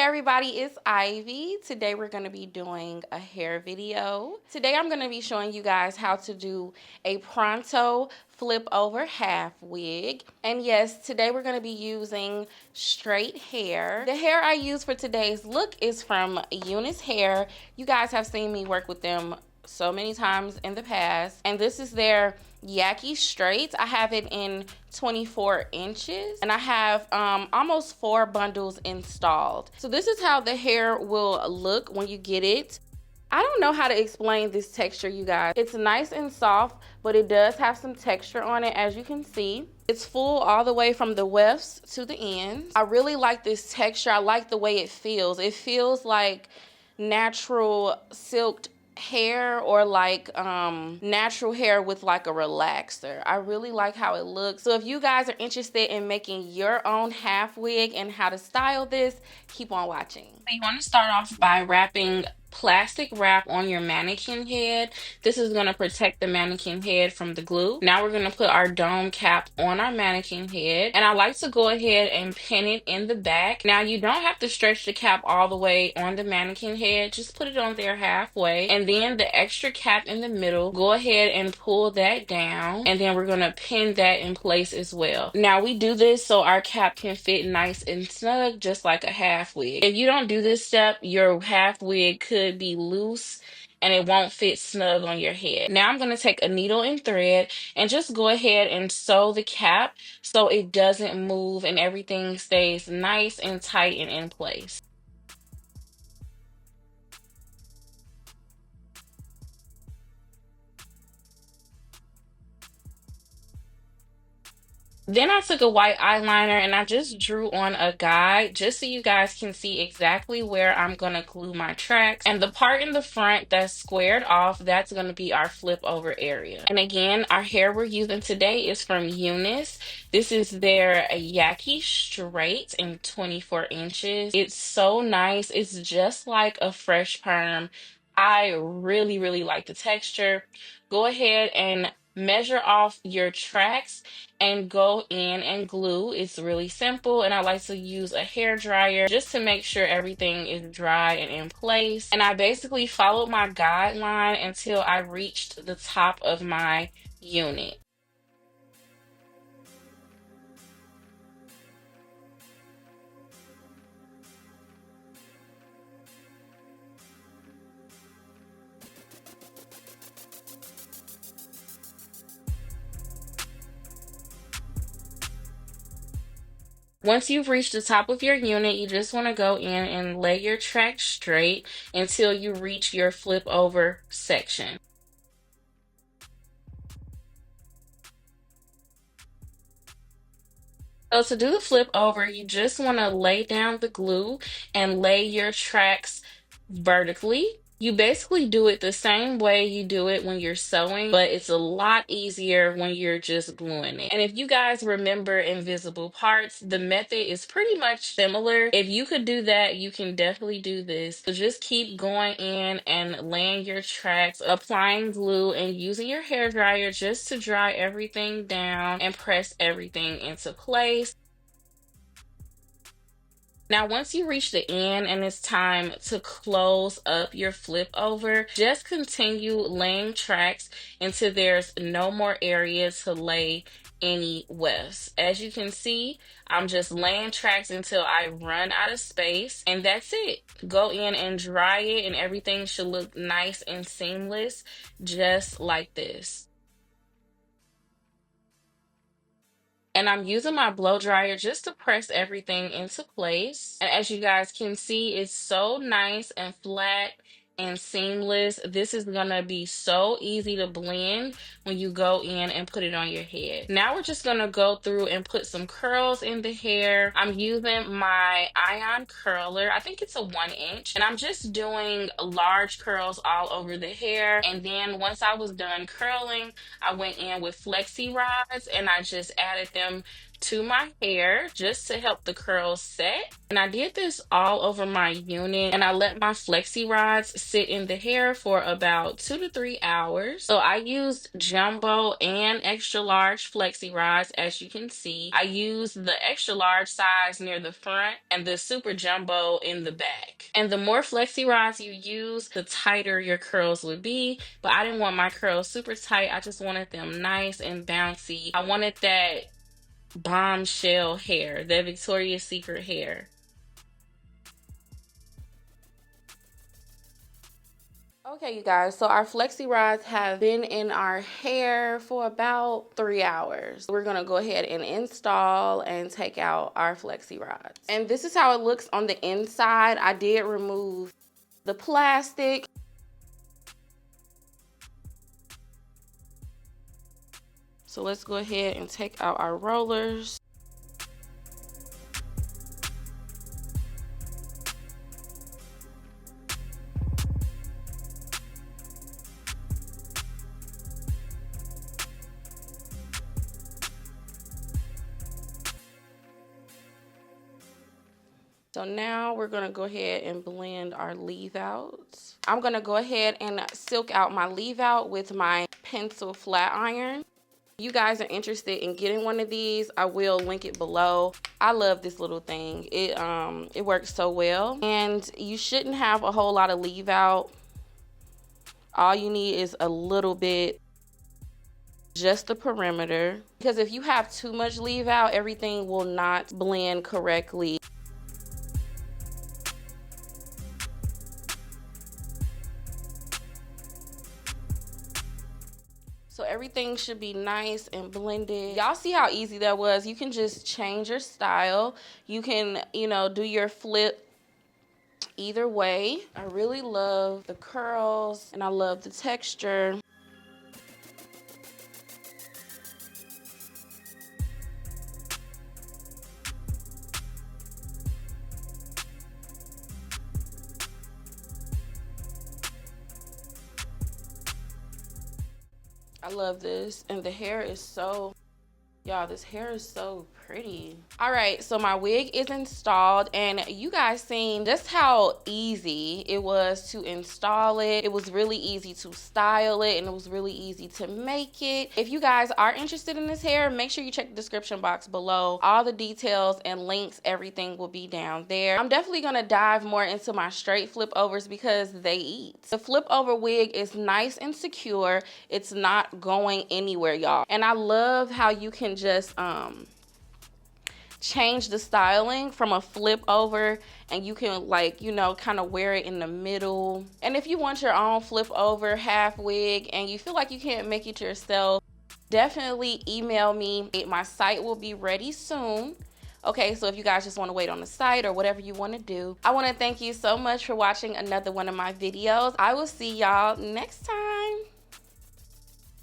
Hey everybody, it's Ivy. Today we're going to be doing a hair video. Today I'm going to be showing you guys how to do a Pronto flip over half wig. And yes, today we're going to be using straight hair. The hair I use for today's look is from ft.Unice hair. You guys have seen me work with them so many times in the past, and this is their Yaki straights. I have it in 24 inches and I have almost 4 bundles installed. So this is how the hair will look when you get it. I don't know how to explain this texture, you guys. It's nice and soft, but it does have some texture on it, as you can see. It's full all the way from the wefts to the ends. I really like this texture. I like the way it feels. It feels like natural silked hair, or like natural hair with like a relaxer. I really like how it looks. So if you guys are interested in making your own half wig and how to style this, keep on watching. So you want to start off by wrapping plastic wrap on your mannequin head. This is going to protect the mannequin head from the glue. Now we're going to put our dome cap on our mannequin head, and I like to go ahead and pin it in the back. Now you don't have to stretch the cap all the way on the mannequin head, just put it on there halfway, and then the extra cap in the middle, go ahead and pull that down, and then we're going to pin that in place as well. Now we do this so our cap can fit nice and snug, just like a half wig. If you don't do this step, your half wig could be loose and it won't fit snug on your head. Now I'm going to take a needle and thread and just go ahead and sew the cap so it doesn't move and everything stays nice and tight and in place. Then I took a white eyeliner and I just drew on a guide just so you guys can see exactly where I'm going to glue my tracks. And the part in the front that's squared off, that's going to be our flip over area. And again, our hair we're using today is from ft.Unice. This is their Yaki straight in 24 inches. It's so nice. It's just like a fresh perm. I really like the texture. Go ahead and measure off your tracks and go in and glue. It's really simple, and I like to use a hair dryer just to make sure everything is dry and in place. And I basically followed my guideline until I reached the top of my unit. Once you've reached the top of your unit, you just want to go in and lay your track straight until you reach your flip over section. So to do the flip over, you just want to lay down the glue and lay your tracks vertically. You basically do it the same way you do it when you're sewing, but it's a lot easier when you're just gluing it. And if you guys remember invisible parts, the method is pretty much similar. If you could do that, you can definitely do this. So just keep going in and laying your tracks, applying glue, and using your hair dryer just to dry everything down and press everything into place. Now, once you reach the end and it's time to close up your flip over, just continue laying tracks until there's no more area to lay any wefts. As you can see, I'm just laying tracks until I run out of space, and that's it. Go in and dry it, and everything should look nice and seamless, just like this. And I'm using my blow dryer just to press everything into place. And as you guys can see, it's so nice and flat and seamless. This is gonna be so easy to blend when you go in and put it on your head. Now we're just gonna go through and put some curls in the hair. I'm using my ion curler. I think it's a 1 inch. And I'm just doing large curls all over the hair. And then once I was done curling, I went in with flexi rods and I just added them to my hair just to help the curls set. And I did this all over my unit, and I let my flexi rods sit in the hair for about 2 to 3 hours. So I used jumbo and extra large flexi rods, as you can see. I used the extra large size near the front and the super jumbo in the back. And the more flexi rods you use, the tighter your curls would be. But I didn't want my curls super tight. I just wanted them nice and bouncy. I wanted that bombshell hair, that Victoria's Secret hair. Okay, you guys, so our flexi rods have been in our hair for about 3 hours. We're gonna go ahead and install and take out our flexi rods. And this is how it looks on the inside. I did remove the plastic. So let's go ahead and take out our rollers. So now we're gonna go ahead and blend our leave outs. I'm gonna go ahead and silk out my leave out with my pencil flat iron. If you guys are interested in getting one of these, I will link it below. I love this little thing. It works so well. And you shouldn't have a whole lot of leave out. All you need is a little bit, just the perimeter. Because if you have too much leave out, everything will not blend correctly. So everything should be nice and blended. Y'all see how easy that was? You can just change your style. You can, do your flip either way. I really love the curls and I love the texture. I love this, and the hair is so, y'all, this hair is so pretty. All right, so my wig is installed, and you guys seen just how easy it was to install it. It was really easy to style it, and it was really easy to make it. If you guys are interested in this hair, make sure you check the description box below. All the details and links, everything will be down there. I'm definitely gonna dive more into my straight flip overs because they eat. The flip over wig is nice and secure. It's not going anywhere, y'all. And I love how you can just change the styling from a flip over, and you can, like, kind of wear it in the middle. And if you want your own flip over half wig and you feel like you can't make it yourself, definitely email me. My site will be ready soon. Okay, so if you guys just want to wait on the site or whatever you want to do, I want to thank you so much for watching another one of my videos. I will see y'all next time.